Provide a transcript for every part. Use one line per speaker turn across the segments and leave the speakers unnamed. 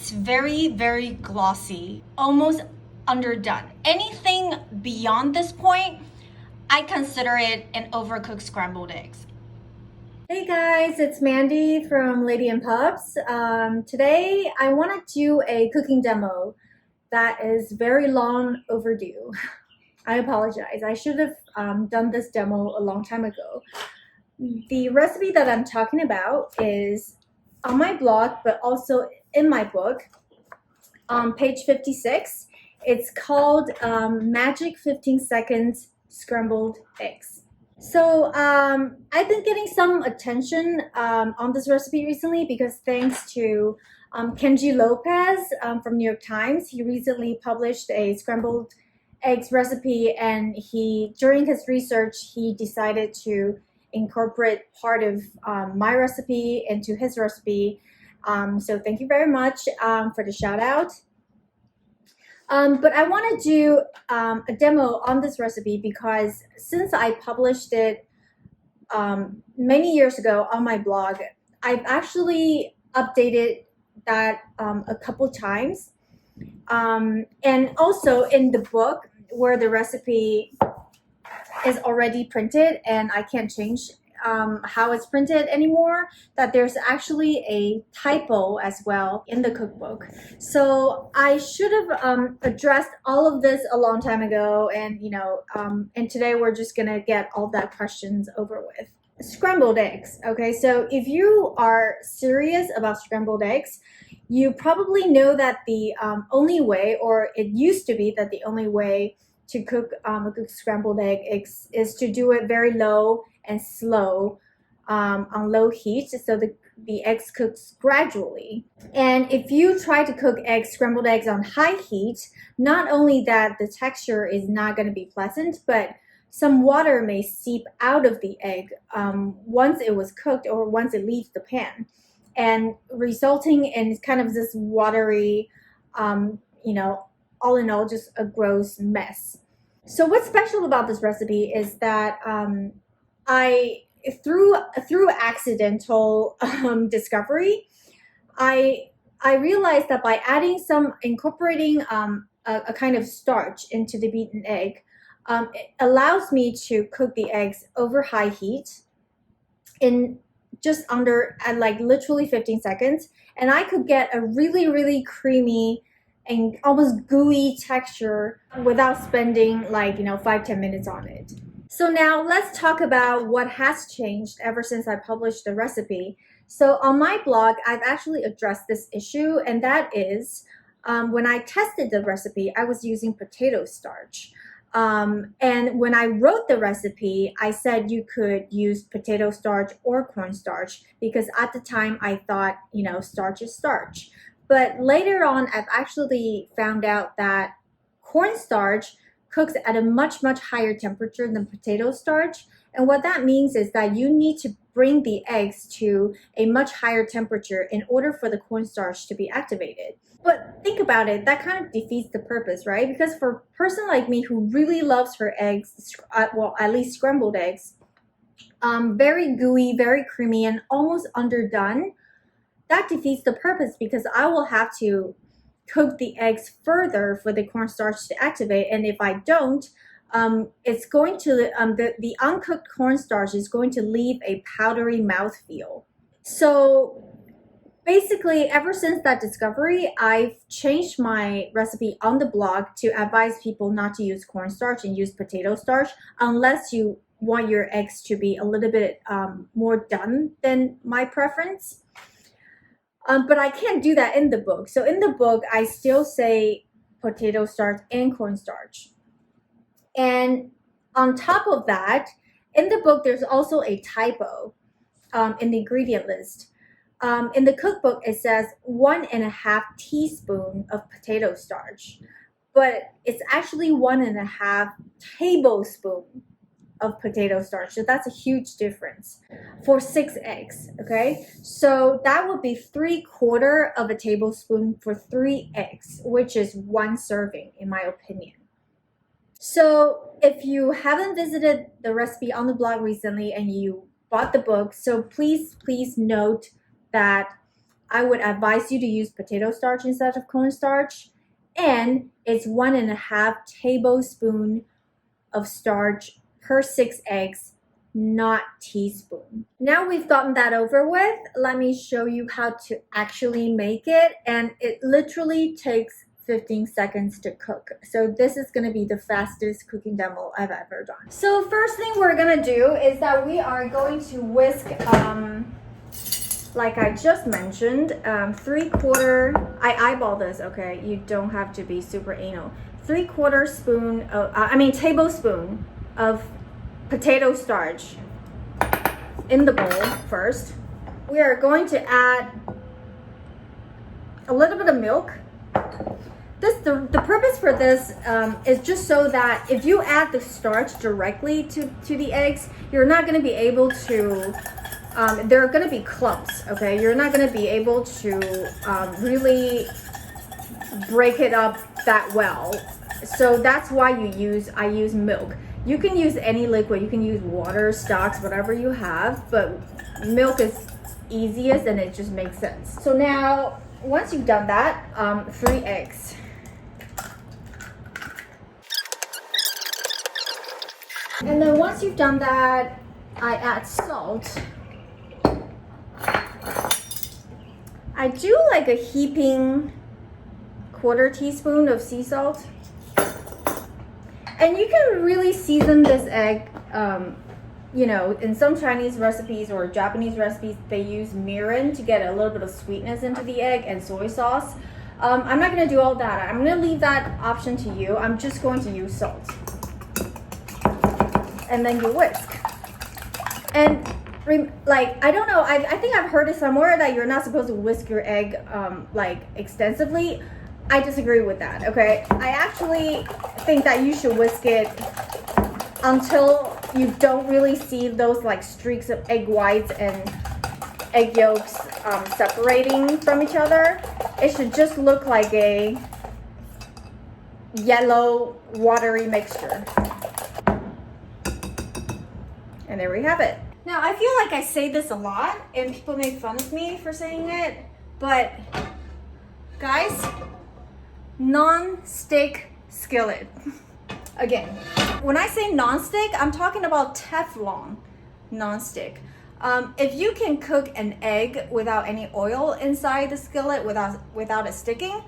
it's very, very glossy, almost underdone. Anything beyond this point, I consider it an overcooked scrambled eggs.
Hey guys, it's Mandy from Lady and Pups. Today I want to do a cooking demo that is very long overdue. I apologize. I should have done this demo a long time ago. The recipe that I'm talking about is on my blog, but also in my book on page 56. It's called Magic 15 Seconds Scrambled Eggs. So I've been getting some attention on this recipe recently because thanks to Kenji Lopez from New York Times. He recently published a scrambled eggs recipe, and during his research, he decided to incorporate part of my recipe into his recipe. So thank you very much for the shout out. But I want to do a demo on this recipe because since I published it many years ago on my blog, I've actually updated that a couple times. And also in the book where the recipe is already printed and I can't change how it's printed anymore, that there's actually a typo as well in the cookbook. So I should have addressed all of this a long time ago, and and today we're just gonna get all that questions over with. Scrambled eggs. Okay, so if you are serious about scrambled eggs, you probably know that the only way, or it used to be that the only way to cook a good scrambled egg is to do it very low and slow on low heat, so the eggs cooks gradually. And if you try to cook scrambled eggs on high heat, not only that the texture is not going to be pleasant, but some water may seep out of the egg once it was cooked or once it leaves the pan, and resulting in kind of this watery, all in all, just a gross mess. So what's special about this recipe is that through accidental discovery, I realized that by incorporating a kind of starch into the beaten egg, it allows me to cook the eggs over high heat in just under like literally 15 seconds, and I could get a really, really creamy and almost gooey texture without spending 5-10 minutes on it. So now let's talk about what has changed ever since I published the recipe. So on my blog, I've actually addressed this issue, and that is when I tested the recipe, I was using potato starch. And when I wrote the recipe, I said you could use potato starch or cornstarch because at the time I thought, starch is starch. But later on, I've actually found out that cornstarch cooks at a much, much higher temperature than potato starch. And what that means is that you need to bring the eggs to a much higher temperature in order for the cornstarch to be activated. But think about it, that kind of defeats the purpose, right? Because for a person like me who really loves her eggs, well, at least scrambled eggs, very gooey, very creamy, and almost underdone, that defeats the purpose because I will have to cook the eggs further for the cornstarch to activate, and if I don't, it's going to the uncooked cornstarch is going to leave a powdery mouthfeel. So basically, ever since that discovery, I've changed my recipe on the blog to advise people not to use cornstarch and use potato starch unless you want your eggs to be a little bit more done than my preference. But I can't do that in the book. So in the book, I still say potato starch and cornstarch. And on top of that, in the book, there's also a typo in the ingredient list. In the cookbook, it says 1.5 teaspoon of potato starch, but it's actually 1.5 tablespoon of potato starch. So that's a huge difference for 6 eggs, okay? So that would be 3/4 of a tablespoon for 3 eggs, which is 1 serving in my opinion. So if you haven't visited the recipe on the blog recently and you bought the book, so please note that I would advise you to use potato starch instead of cornstarch. And it's 1.5 tablespoon of starch per 6 eggs, not teaspoon. Now we've gotten that over with, let me show you how to actually make it. And it literally takes 15 seconds to cook. So this is going to be the fastest cooking demo I've ever done. So first thing we're going to do is that we are going to whisk, like I just mentioned, 3/4, I eyeball this, okay? You don't have to be super anal. 3/4 spoon of, tablespoon of potato starch in the bowl first. We are going to add a little bit of milk. The purpose for this is just so that if you add the starch directly to the eggs, you're not going to be able to, there are going to be clumps, okay? You're not going to be able to really break it up that well. So that's why I use milk. You can use any liquid, you can use water, stocks, whatever you have, but milk is easiest and it just makes sense. So now, once you've done that, 3 eggs. And then once you've done that, I add salt. I do like a heaping 1/4 teaspoon of sea salt. And you can really season this egg, you know, in some Chinese recipes or Japanese recipes, they use mirin to get a little bit of sweetness into the egg and soy sauce. I'm not going to do all that. I'm going to leave that option to you. I'm just going to use salt. And then you whisk. And like, I don't know, I think I've heard it somewhere that you're not supposed to whisk your egg like extensively. I disagree with that, okay? I actually think that you should whisk it until you don't really see those like streaks of egg whites and egg yolks separating from each other. It should just look like a yellow watery mixture. And there we have it. Now, I feel like I say this a lot and people make fun of me for saying it, but guys, non-stick skillet. Again, when I say non-stick, I'm talking about Teflon non-stick. If you can cook an egg without any oil inside the skillet without it sticking,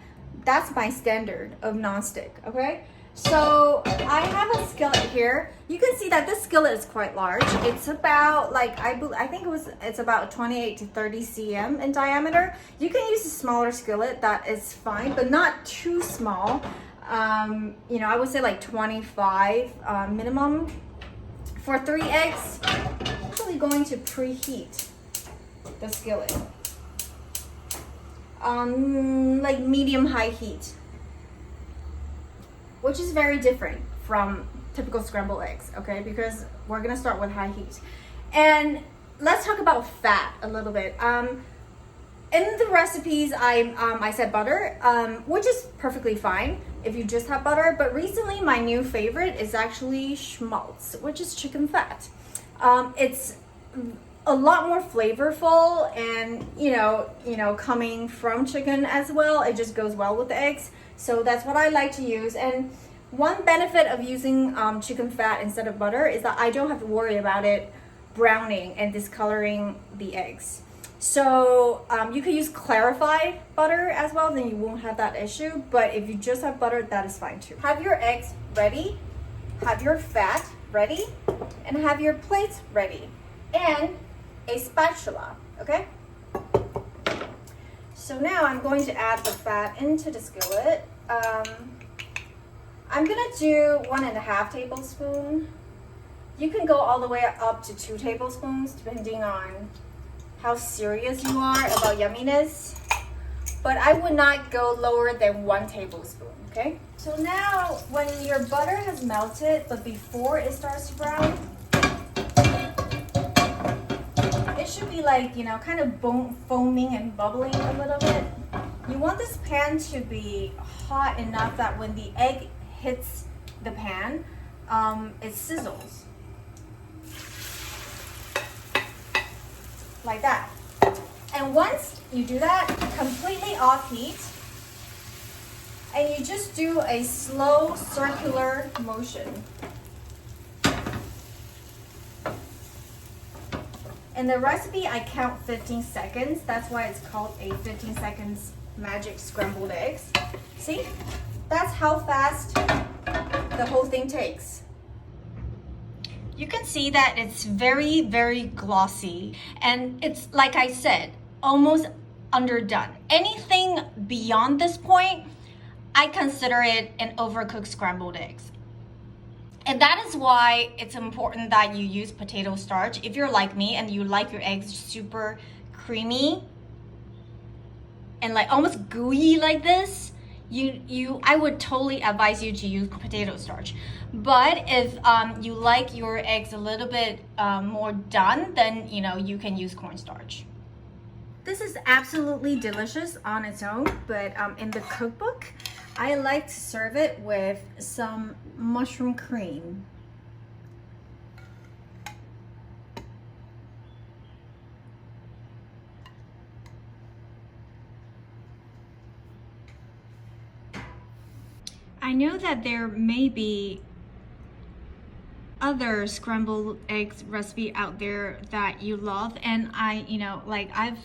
that's my standard of non-stick, okay? So I have a skillet here. You can see that this skillet is quite large. It's about like, I think it's about 28 to 30 cm in diameter. You can use a smaller skillet, that is fine, but not too small. You know, I would say like 25 minimum. For 3 eggs, I'm actually going to preheat the skillet. Like medium-high heat, which is very different from typical scrambled eggs, okay? Because we're gonna start with high heat. And let's talk about fat a little bit. In the recipes, I said butter, which is perfectly fine if you just have butter. But recently, my new favorite is actually schmaltz, which is chicken fat. It's a lot more flavorful, and you know, coming from chicken as well, it just goes well with the eggs. So that's what I like to use. And one benefit of using chicken fat instead of butter is that I don't have to worry about it browning and discoloring the eggs. So you could use clarified butter as well, then you won't have that issue. But if you just have butter, that is fine too. Have your eggs ready, have your fat ready, and have your plates ready, and a spatula, okay? So now I'm going to add the fat into the skillet. I'm gonna do 1.5 tablespoons. You can go all the way up to 2 tablespoons depending on how serious you are about yumminess. But I would not go lower than 1 tablespoon, okay? So now when your butter has melted, but before it starts to brown, it should be like, you know, kind of foaming and bubbling a little bit. You want this pan to be hot enough that when the egg hits the pan, it sizzles. Like that. And once you do that, completely off heat, and you just do a slow circular motion. In the recipe, I count 15 seconds. That's why it's called a 15 seconds magic scrambled eggs. See? That's how fast the whole thing takes.
You can see that it's very, very glossy, and it's, like I said, almost underdone. Anything beyond this point, I consider it an overcooked scrambled eggs. And that is why it's important that you use potato starch. If you're like me and you like your eggs super creamy and like almost gooey like this, I would totally advise you to use potato starch. But if you like your eggs a little bit more done, then you can use cornstarch. This is absolutely delicious on its own, but in the cookbook, I like to serve it with some mushroom cream. I know that there may be other scrambled eggs recipe out there that you love, and I've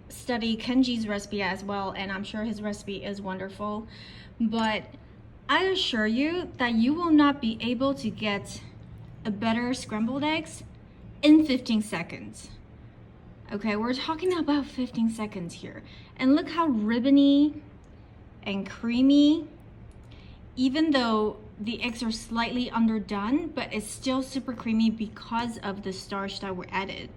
studied Kenji's recipe as well, and I'm sure his recipe is wonderful, but I assure you that you will not be able to get a better scrambled eggs in 15 seconds. Okay, we're talking about 15 seconds here, and look how ribbony and creamy. Even though the eggs are slightly underdone, but it's still super creamy because of the starch that were added.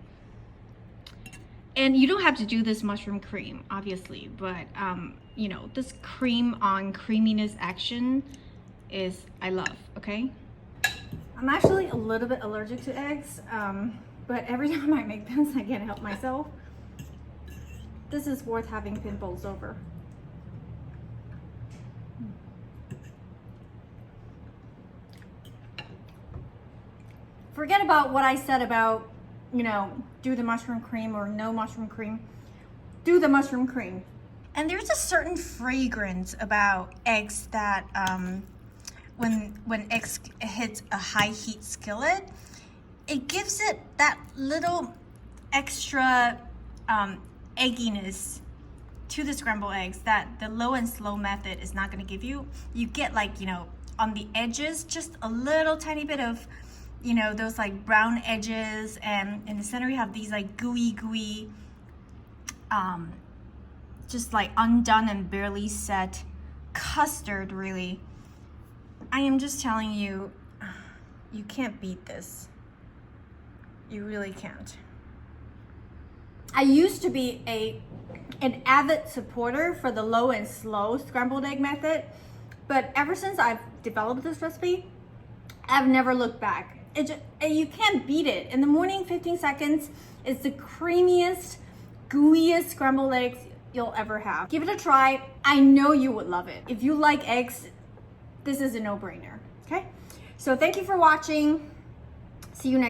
And you don't have to do this mushroom cream, obviously, but this cream on creaminess action is I love, okay? I'm actually a little bit allergic to eggs, but every time I make this, I can't help myself. This is worth having pimples over. Forget about what I said about, do the mushroom cream or no mushroom cream. Do the mushroom cream. And there's a certain fragrance about eggs that when eggs hits a high heat skillet, it gives it that little extra egginess to the scrambled eggs that the low and slow method is not going to give you. You get on the edges just a little tiny bit of those like brown edges, and in the center you have these like gooey just like undone and barely set custard. Really, I am just telling you, you can't beat this. You really can't. I used to be an avid supporter for the low and slow scrambled egg method, but ever since I've developed this recipe, I've never looked back. You can't beat it. In the morning, 15 seconds is the creamiest, gooeyest scrambled eggs you'll ever have. Give it a try. I know you would love it. If you like eggs, this is a no-brainer, okay? So thank you for watching. See you next